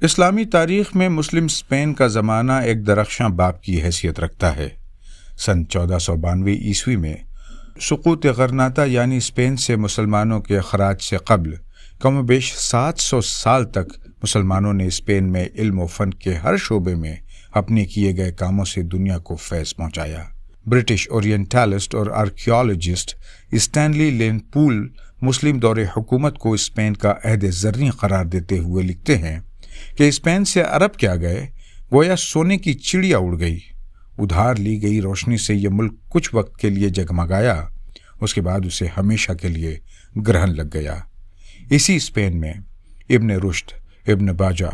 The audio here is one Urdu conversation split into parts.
اسلامی تاریخ میں مسلم اسپین کا زمانہ ایک درخشاں باب کی حیثیت رکھتا ہے۔ سن 1492 عیسوی میں سقوط غرناطہ یعنی اسپین سے مسلمانوں کے اخراج سے قبل کم و بیش 700 سال تک مسلمانوں نے اسپین میں علم و فن کے ہر شعبے میں اپنے کیے گئے کاموں سے دنیا کو فیض پہنچایا۔ برٹش اورینٹالسٹ اور آرکیالوجسٹ اسٹینلی لین پول مسلم دور حکومت کو اسپین کا عہد زریں قرار دیتے ہوئے لکھتے ہیں کہ اسپین سے عرب کیا گئے، گویا سونے کی چڑیا اڑ گئی۔ ادھار لی گئی روشنی سے یہ ملک کچھ وقت کے لیے جگمگایا، اس کے بعد اسے ہمیشہ کے لیے گرہن لگ گیا۔ اسی اسپین میں ابن رشد، ابن باجہ،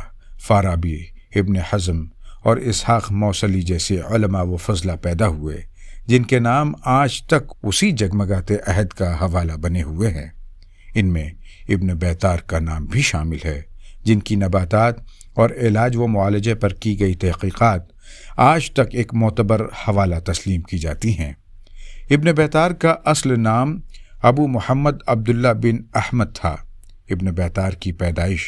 فارابی، ابن حزم اور اسحاق موصلی جیسے علماء و فضلہ پیدا ہوئے، جن کے نام آج تک اسی جگمگاتے عہد کا حوالہ بنے ہوئے ہیں۔ ان میں ابن بیطار کا نام بھی شامل ہے، جن کی نباتات اور علاج و معالجے پر کی گئی تحقیقات آج تک ایک معتبر حوالہ تسلیم کی جاتی ہیں۔ ابن بیطار کا اصل نام ابو محمد عبداللہ بن احمد تھا۔ ابن بیطار کی پیدائش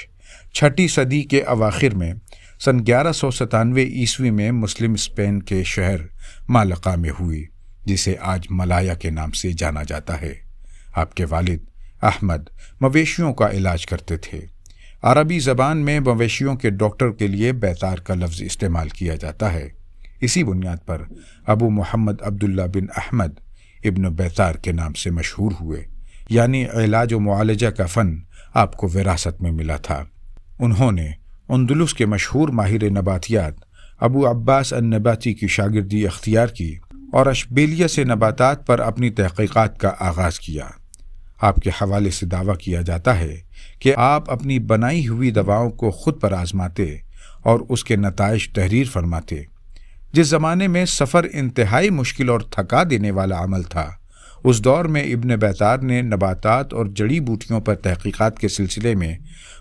6 صدی کے اواخر میں سن 1197 عیسوی میں مسلم اسپین کے شہر مالقا میں ہوئی، جسے آج ملایا کے نام سے جانا جاتا ہے۔ آپ کے والد احمد مویشیوں کا علاج کرتے تھے۔ عربی زبان میں مویشیوں کے ڈاکٹر کے لیے بیطار کا لفظ استعمال کیا جاتا ہے۔ اسی بنیاد پر ابو محمد عبداللہ بن احمد ابن بیطار کے نام سے مشہور ہوئے، یعنی علاج و معالجہ کا فن آپ کو وراثت میں ملا تھا۔ انہوں نے اندلس کے مشہور ماہر نباتیات ابو عباس النباتی کی شاگردی اختیار کی اور اشبیلیہ سے نباتات پر اپنی تحقیقات کا آغاز کیا۔ آپ کے حوالے سے دعویٰ کیا جاتا ہے کہ آپ اپنی بنائی ہوئی دواؤں کو خود پر آزماتے اور اس کے نتائج تحریر فرماتے۔ جس زمانے میں سفر انتہائی مشکل اور تھکا دینے والا عمل تھا، اس دور میں ابن بیطار نے نباتات اور جڑی بوٹیوں پر تحقیقات کے سلسلے میں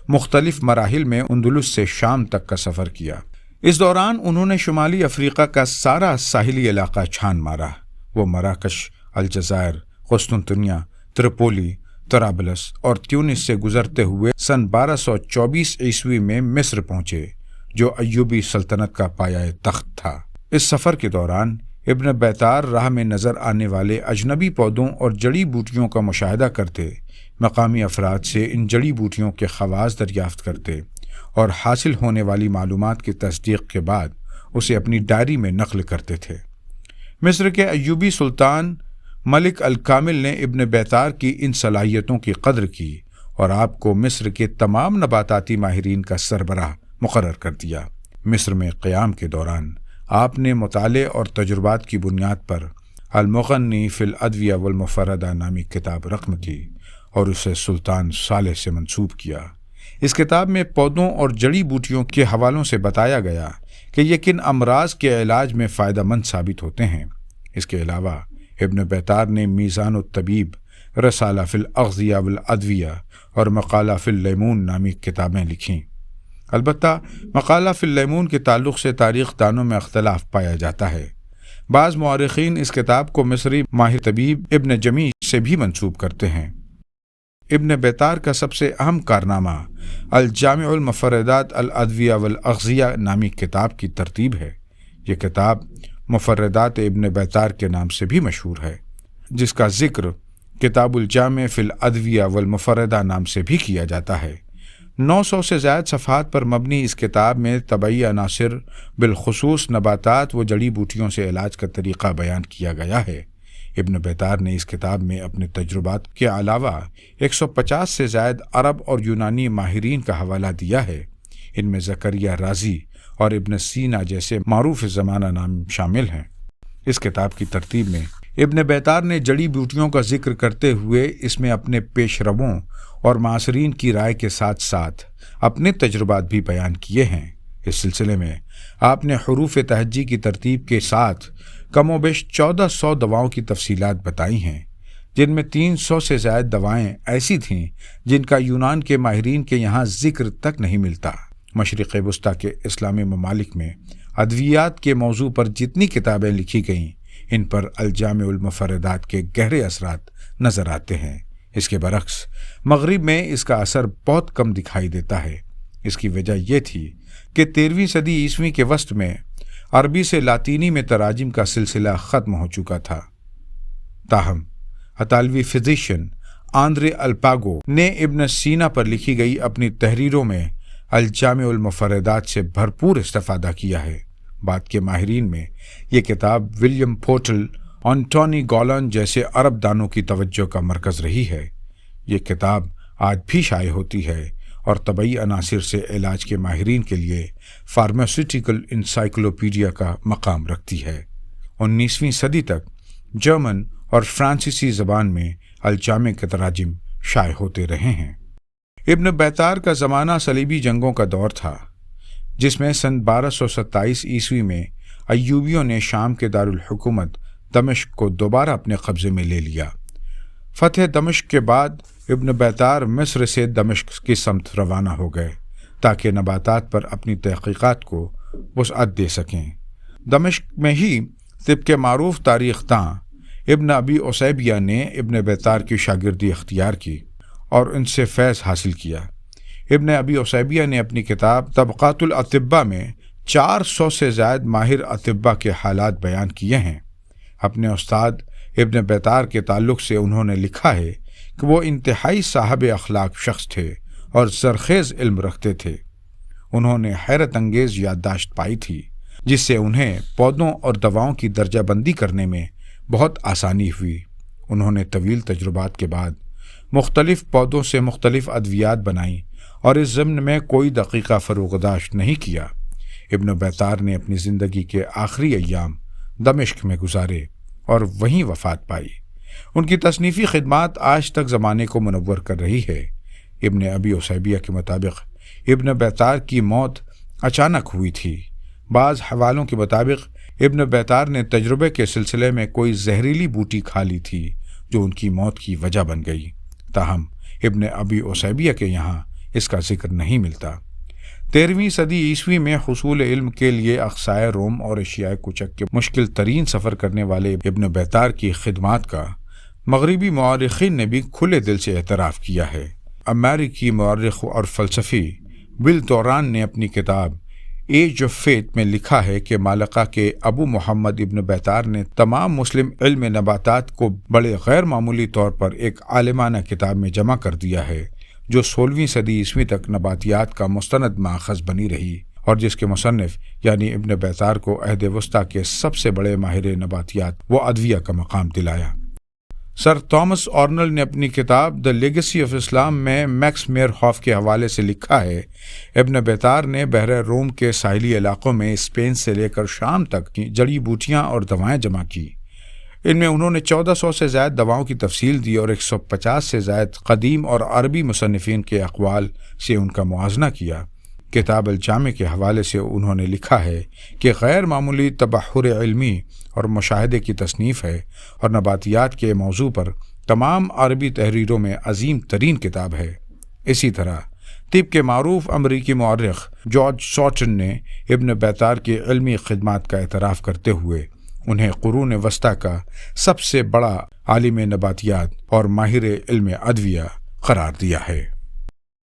مختلف مراحل میں اندلس سے شام تک کا سفر کیا۔ اس دوران انہوں نے شمالی افریقہ کا سارا ساحلی علاقہ چھان مارا۔ وہ مراکش، الجزائر، قسطنطنیہ، ترپولی، طرابلس اور تیونس سے گزرتے ہوئے سن 1224 عیسوی میں مصر پہنچے، جو ایوبی سلطنت کا پایہ تخت تھا۔ اس سفر کے دوران ابن بیطار راہ میں نظر آنے والے اجنبی پودوں اور جڑی بوٹیوں کا مشاہدہ کرتے، مقامی افراد سے ان جڑی بوٹیوں کے خواص دریافت کرتے اور حاصل ہونے والی معلومات کی تصدیق کے بعد اسے اپنی ڈائری میں نقل کرتے تھے۔ مصر کے ایوبی سلطان ملک الکامل نے ابن بیطار کی ان صلاحیتوں کی قدر کی اور آپ کو مصر کے تمام نباتاتی ماہرین کا سربراہ مقرر کر دیا۔ مصر میں قیام کے دوران آپ نے مطالعے اور تجربات کی بنیاد پر المغنی فی الادویہ والمفردہ نامی کتاب رقم کی اور اسے سلطان صالح سے منسوب کیا۔ اس کتاب میں پودوں اور جڑی بوٹیوں کے حوالوں سے بتایا گیا کہ یہ کن امراض کے علاج میں فائدہ مند ثابت ہوتے ہیں۔ اس کے علاوہ ابن بیطار نے میزان الطبیب، رسالہ فی الاغذیہ والادویہ اور مقالہ فی اللیمون نامی کتابیں لکھیں۔ البتہ مقالہ فی اللیمون کے تعلق سے تاریخ دانوں میں اختلاف پایا جاتا ہے۔ بعض مورخین اس کتاب کو مصری ماہر طبیب ابن جمی سے بھی منسوب کرتے ہیں۔ ابن بیطار کا سب سے اہم کارنامہ الجامع المفردات الادویہ والاغذیہ نامی کتاب کی ترتیب ہے۔ یہ کتاب مفردات ابن بیطار کے نام سے بھی مشہور ہے، جس کا ذکر کتاب الجامع فی الادویہ والمفردہ نام سے بھی کیا جاتا ہے۔ 900 سے زائد صفحات پر مبنی اس کتاب میں طبعی عناصر، بالخصوص نباتات و جڑی بوٹیوں سے علاج کا طریقہ بیان کیا گیا ہے۔ ابن بیطار نے اس کتاب میں اپنے تجربات کے علاوہ 150 سے زائد عرب اور یونانی ماہرین کا حوالہ دیا ہے۔ ان میں زکریا رازی اور ابن سینا جیسے معروف زمانہ نام شامل ہیں۔ اس کتاب کی ترتیب میں ابن بیطار نے جڑی بوٹیوں کا ذکر کرتے ہوئے اس میں اپنے پیش رووں اور معاصرین کی رائے کے ساتھ ساتھ اپنے تجربات بھی بیان کیے ہیں۔ اس سلسلے میں آپ نے حروف تہجی کی ترتیب کے ساتھ کم و بیش 1400 دواؤں کی تفصیلات بتائی ہیں، جن میں 300 سے زائد دوائیں ایسی تھیں جن کا یونان کے ماہرین کے یہاں ذکر تک نہیں ملتا۔ مشرق وسطیٰ کے اسلامی ممالک میں ادویات کے موضوع پر جتنی کتابیں لکھی گئیں، ان پر الجامع المفردات کے گہرے اثرات نظر آتے ہیں۔ اس کے برعکس مغرب میں اس کا اثر بہت کم دکھائی دیتا ہے۔ اس کی وجہ یہ تھی کہ 13ویں صدی عیسوی کے وسط میں عربی سے لاطینی میں تراجم کا سلسلہ ختم ہو چکا تھا۔ تاہم اطالوی فزیشین آندرے الپاگو نے ابن سینا پر لکھی گئی اپنی تحریروں میں الجامع المفردات سے بھرپور استفادہ کیا ہے۔ بعد کے ماہرین میں یہ کتاب ولیم پورٹل، انٹونی گولن جیسے عرب دانوں کی توجہ کا مرکز رہی ہے۔ یہ کتاب آج بھی شائع ہوتی ہے اور طبی عناصر سے علاج کے ماہرین کے لیے فارماسیوٹیکل انسائکلوپیڈیا کا مقام رکھتی ہے۔ 19ویں صدی تک جرمن اور فرانسیسی زبان میں الجامع کے تراجم شائع ہوتے رہے ہیں۔ ابن بیطار کا زمانہ صلیبی جنگوں کا دور تھا، جس میں سن 1227 عیسوی میں ایوبیوں نے شام کے دارالحکومت دمشق کو دوبارہ اپنے قبضے میں لے لیا۔ فتح دمشق کے بعد ابن بیطار مصر سے دمشق کی سمت روانہ ہو گئے تاکہ نباتات پر اپنی تحقیقات کو وسعت دے سکیں۔ دمشق میں ہی طب معروف تاریخ داں ابن ابی عصیبیہ نے ابن بیطار کی شاگردی اختیار کی اور ان سے فیض حاصل کیا۔ ابن ابی عصیبیہ نے اپنی کتاب طبقات الاطباء میں 400 سے زائد ماہر اطباء کے حالات بیان کیے ہیں۔ اپنے استاد ابن بیطار کے تعلق سے انہوں نے لکھا ہے کہ وہ انتہائی صاحب اخلاق شخص تھے اور زرخیز علم رکھتے تھے۔ انہوں نے حیرت انگیز یادداشت پائی تھی، جس سے انہیں پودوں اور دواؤں کی درجہ بندی کرنے میں بہت آسانی ہوئی۔ انہوں نے طویل تجربات کے بعد مختلف پودوں سے مختلف ادویات بنائیں اور اس ضمن میں کوئی دقیقہ فروغداشت نہیں کیا۔ ابن بیطار نے اپنی زندگی کے آخری ایام دمشق میں گزارے اور وہیں وفات پائی۔ ان کی تصنیفی خدمات آج تک زمانے کو منور کر رہی ہے۔ ابن ابی عصیبیہ کے مطابق ابن بیطار کی موت اچانک ہوئی تھی۔ بعض حوالوں کے مطابق ابن بیطار نے تجربے کے سلسلے میں کوئی زہریلی بوٹی کھا لی تھی جو ان کی موت کی وجہ بن گئی۔ تاہم ابن ابی عصیبیہ کے یہاں اس کا ذکر نہیں ملتا۔ 13ویں صدی عیسوی میں حصول علم کے لیے اقصائے روم اور ایشیائے کوچک کے مشکل ترین سفر کرنے والے ابن بیطار کی خدمات کا مغربی مورخین نے بھی کھلے دل سے اعتراف کیا ہے۔ امریکی مورخ اور فلسفی ول دوران نے اپنی کتاب ایج آف فیتھ میں لکھا ہے کہ مالقہ کے ابو محمد ابن بیطار نے تمام مسلم علم نباتات کو بڑے غیر معمولی طور پر ایک عالمانہ کتاب میں جمع کر دیا ہے، جو 16ویں صدی عیسوی تک نباتیات کا مستند ماخذ بنی رہی اور جس کے مصنف یعنی ابن بیطار کو عہد وسطیٰ کے سب سے بڑے ماہر نباتیات و ادویہ کا مقام دلایا۔ سر تھامس آرنل نے اپنی کتاب دی لیگیسی آف اسلام میں میکس میئر ہاف کے حوالے سے لکھا ہے، ابن بیطار نے بحر روم کے ساحلی علاقوں میں اسپین سے لے کر شام تک کی جڑی بوٹیاں اور دوائیں جمع کی۔ ان میں انہوں نے 1400 سے زائد دواؤں کی تفصیل دی اور 150 سے زائد قدیم اور عربی مصنفین کے اقوال سے ان کا موازنہ کیا۔ کتاب الجامع کے حوالے سے انہوں نے لکھا ہے کہ غیر معمولی تبحر علمی اور مشاہدے کی تصنیف ہے اور نباتیات کے موضوع پر تمام عربی تحریروں میں عظیم ترین کتاب ہے۔ اسی طرح طب کے معروف امریکی مورخ جارج سورٹن نے ابن بیطار کی علمی خدمات کا اعتراف کرتے ہوئے انہیں قرون وسطیٰ کا سب سے بڑا عالم نباتیات اور ماہر علم ادویہ قرار دیا ہے۔